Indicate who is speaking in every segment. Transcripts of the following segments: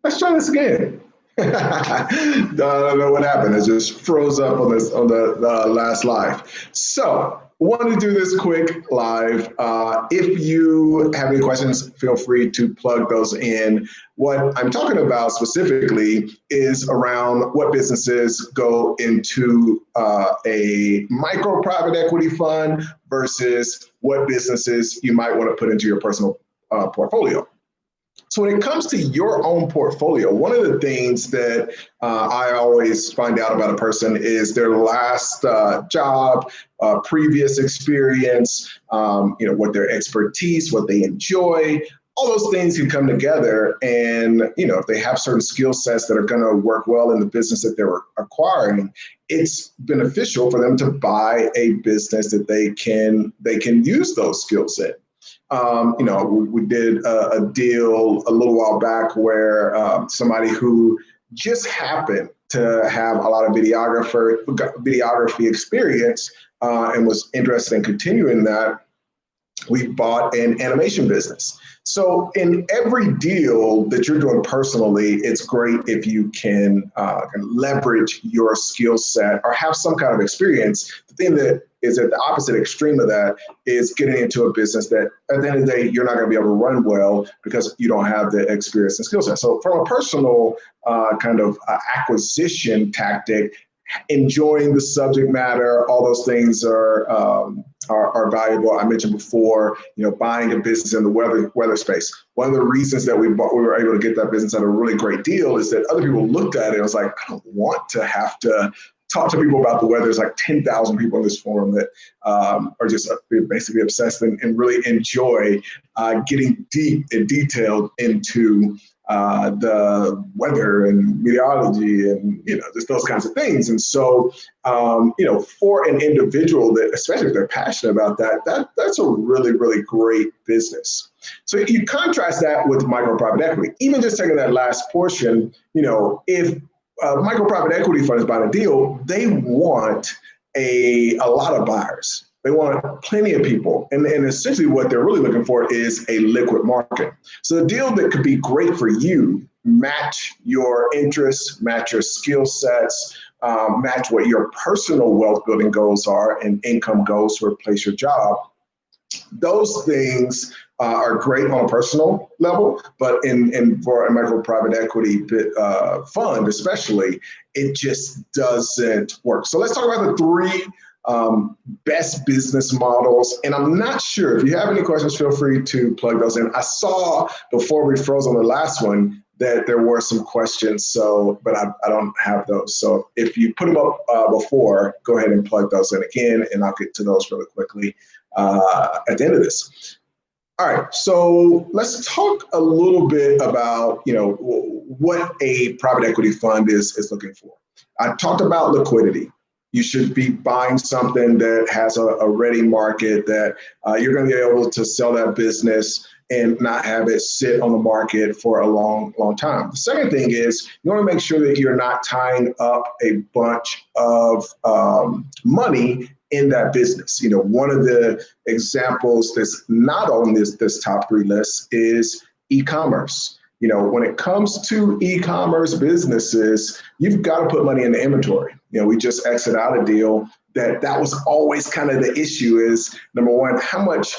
Speaker 1: Let's try this again. I don't know what happened. It just froze up on this on the last live. So wanted to do this quick live. If you have any questions, feel free to plug those in. What I'm talking about specifically is around what businesses go into a micro private equity fund versus what businesses you might want to put into your personal portfolio. So when it comes to your own portfolio, one of the things that I always find out about a person is their last job, previous experience, what their expertise, what they enjoy. All those things can come together, and if they have certain skill sets that are going to work well in the business that they're acquiring, it's beneficial for them to buy a business that they can use those skills in. We did a deal a little while back where somebody who just happened to have a lot of videography experience and was interested in continuing that. We bought an animation business. So in every deal that you're doing personally, it's great if you can leverage your skill set or have some kind of experience. The thing that is at the opposite extreme of that is getting into a business that at the end of the day, you're not going to be able to run well because you don't have the experience and skill set. So from a personal acquisition tactic, enjoying the subject matter, all those things are valuable. I mentioned before, buying a business in the weather space. One of the reasons that we were able to get that business at a really great deal is that other people looked at it and was like, I don't want to have to talk to people about the weather. There's like 10,000 people in this forum that are just basically obsessed and really enjoy getting deep and detailed into the weather and meteorology and just those kinds of things. And so for an individual that, especially if they're passionate about that's a really, really great business. So you contrast that with micro private equity. Even just taking that last portion, if micro private equity fund is buying a deal, they want a lot of buyers. They want plenty of people. And essentially what they're really looking for is a liquid market. So a deal that could be great for you, match your interests, match your skill sets, match what your personal wealth building goals are and income goals to replace your job. Those things are great on a personal level, but in for a micro private equity fund especially, it just doesn't work. So let's talk about the three best business models. And I'm not sure if you have any questions, feel free to plug those in. I saw before we froze on the last one that there were some questions, but I don't have those. So if you put them up before, go ahead and plug those in again, and I'll get to those really quickly at the end of this. All right, so let's talk a little bit about what a private equity fund is looking for. I talked about liquidity. You should be buying something that has a ready market, that you're going to be able to sell that business and not have it sit on the market for a long, long time. The second thing is you want to make sure that you're not tying up a bunch of money in that business. One of the examples that's not on this top three list is e-commerce. When it comes to e-commerce businesses, you've got to put money in the inventory. We just exited out a deal that was always kind of the issue is, number one, how much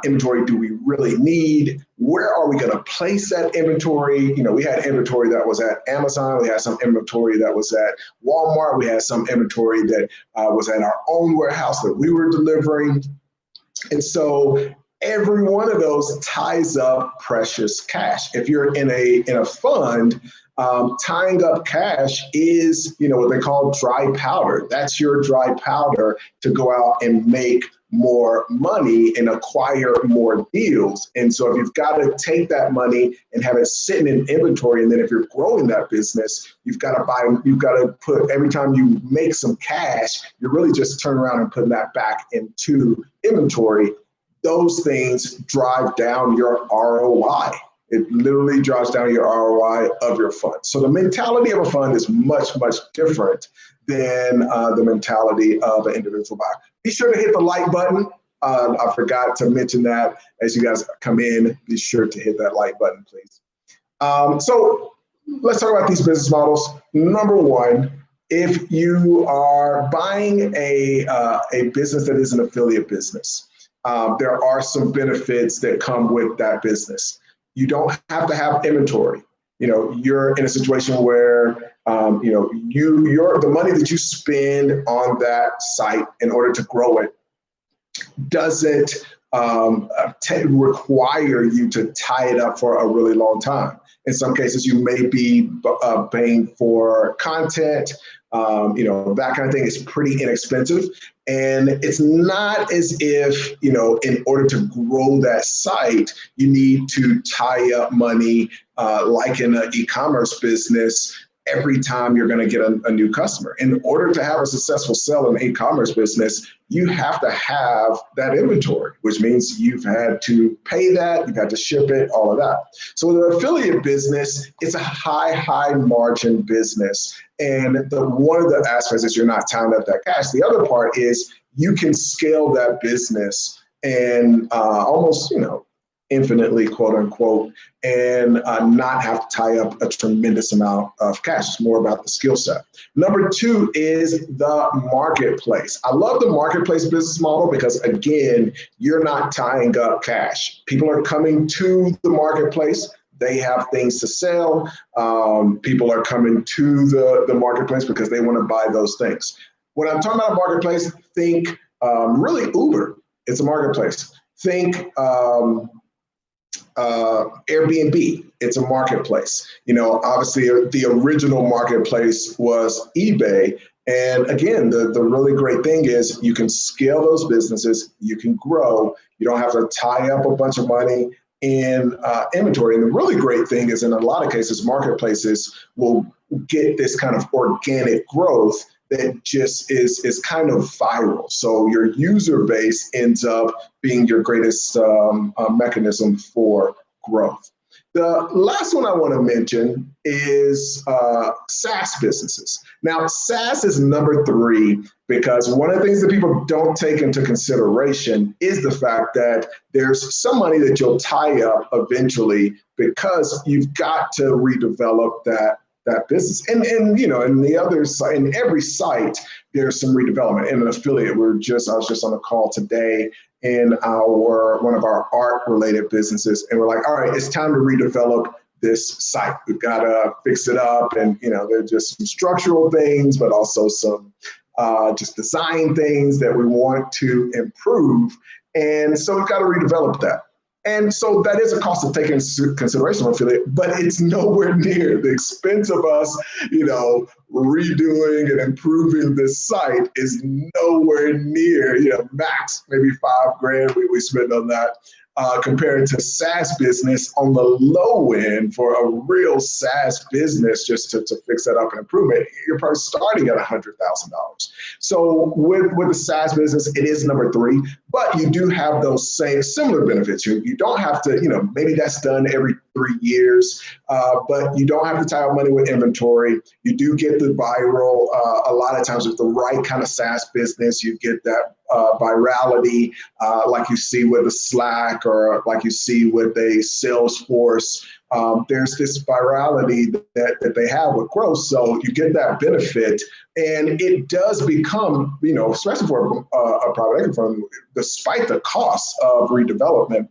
Speaker 1: inventory do we really need? Where are we going to place that inventory? We had inventory that was at Amazon. We had some inventory that was at Walmart. We had some inventory that was at our own warehouse that we were delivering. And so every one of those ties up precious cash. If you're in a fund, tying up cash is, what they call dry powder. That's your dry powder to go out and make more money and acquire more deals. And so if you've got to take that money and have it sitting in inventory, and then if you're growing that business, you've got to put, every time you make some cash, you're really just turning around and putting that back into inventory. Those things drive down your ROI. It literally drives down your ROI of your fund. So the mentality of a fund is much, much different than the mentality of an individual buyer. Be sure to hit the like button. I forgot to mention that as you guys come in, be sure to hit that like button, please. So let's talk about these business models. Number one, if you are buying a business that is an affiliate business, there are some benefits that come with that business. You don't have to have inventory. You're in a situation where the money that you spend on that site in order to grow it doesn't require you to tie it up for a really long time. In some cases, you may be paying for content. That kind of thing is pretty inexpensive. And it's not as if, in order to grow that site, you need to tie up money like in an e-commerce business every time you're going to get a new customer. In order to have a successful sell in the e-commerce business, you have to have that inventory, which means you've had to pay that, you've had to ship it, all of that. So with an affiliate business, it's a high margin business. And one of the aspects is you're not tying up that cash. The other part is you can scale that business and almost, infinitely, quote unquote, and not have to tie up a tremendous amount of cash. It's more about the skill set. Number two is the marketplace. I love the marketplace business model because, again, you're not tying up cash. People are coming to the marketplace. They have things to sell. People are coming to the marketplace because they want to buy those things. When I'm talking about a marketplace, think really Uber. It's a marketplace. Think Airbnb, it's a marketplace. Obviously the original marketplace was eBay. And again, the really great thing is you can scale those businesses, you can grow, you don't have to tie up a bunch of money in inventory. And the really great thing is in a lot of cases, marketplaces will get this kind of organic growth that just is kind of viral. So your user base ends up being your greatest mechanism for growth. The last one I want to mention is SaaS businesses. Now, SaaS is number three because one of the things that people don't take into consideration is the fact that there's some money that you'll tie up eventually because you've got to redevelop that business. And in the other side, in every site, there's some redevelopment. In an affiliate, I was just on a call today in one of our art related businesses. And we're like, all right, it's time to redevelop this site. We've got to fix it up. And, there's just some structural things, but also some just design things that we want to improve. And so we've got to redevelop that. And so that is a cost to take into consideration of affiliate, but it's nowhere near the expense of us, redoing and improving this site is nowhere near, max maybe $5,000 we spend on that. Compared to SaaS business on the low end for a real SaaS business, just to fix that up and improve it, you're probably starting at $100,000. So with the SaaS business, it is number three, but you do have those similar benefits. You don't have to, maybe that's done every 3 years, but you don't have to tie up money with inventory. You do get the viral. A lot of times with the right kind of SaaS business, you get that virality, like you see with a Slack or like you see with a Salesforce. There's this virality that they have with growth. So you get that benefit. And it does become, especially for a private equity firm, despite the cost of redevelopment,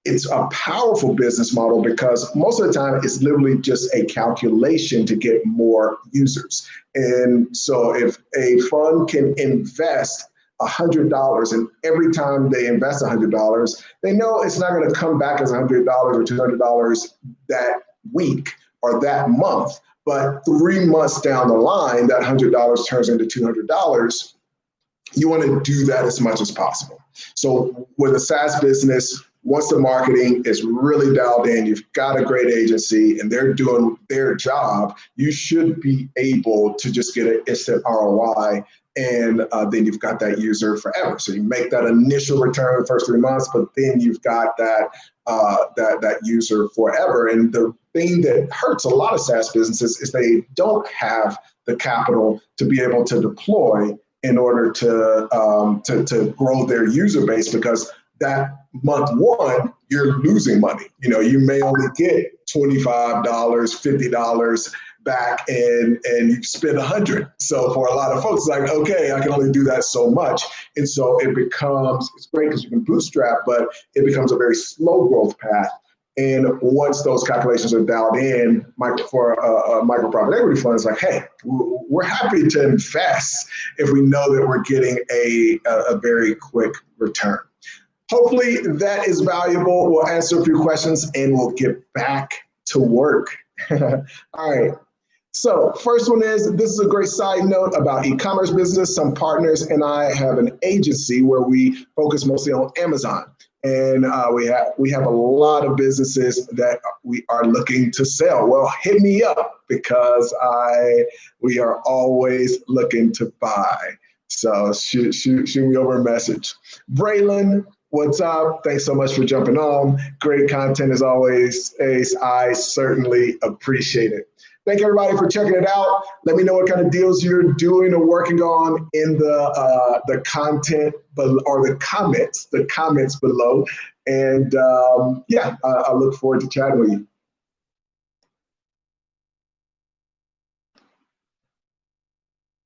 Speaker 1: it's a powerful business model because most of the time it's literally just a calculation to get more users. And so if a fund can invest $100 and every time they invest $100, they know it's not going to come back as $100 or $200 that week or that month. But 3 months down the line, that $100 turns into $200. You want to do that as much as possible. So with a SaaS business, once the marketing is really dialed in, you've got a great agency and they're doing their job, you should be able to just get an instant ROI. And then you've got that user forever. So you make that initial return the first 3 months, but then you've got that user forever. And the thing that hurts a lot of SaaS businesses is they don't have the capital to be able to deploy in order to grow their user base, because that month one, you're losing money. You may only get $25, $50 back, and you spend 100. So for a lot of folks, it's like, okay, I can only do that so much. And so it's great because you can bootstrap, but it becomes a very slow growth path. And once those calculations are dialed in, for a micro private equity fund, it's like, hey, we're happy to invest if we know that we're getting a very quick return. Hopefully that is valuable. We'll answer a few questions and we'll get back to work. All right. So first one is, this is a great side note about e-commerce business. Some partners and I have an agency where we focus mostly on Amazon. And we have a lot of businesses that we are looking to sell. Well, hit me up because we are always looking to buy. So shoot me over a message. Braylon, what's up? Thanks so much for jumping on. Great content as always, Ace. I certainly appreciate it. Thank everybody for checking it out. Let me know what kind of deals you're doing or working on in the content or the comments below. And I look forward to chatting with you.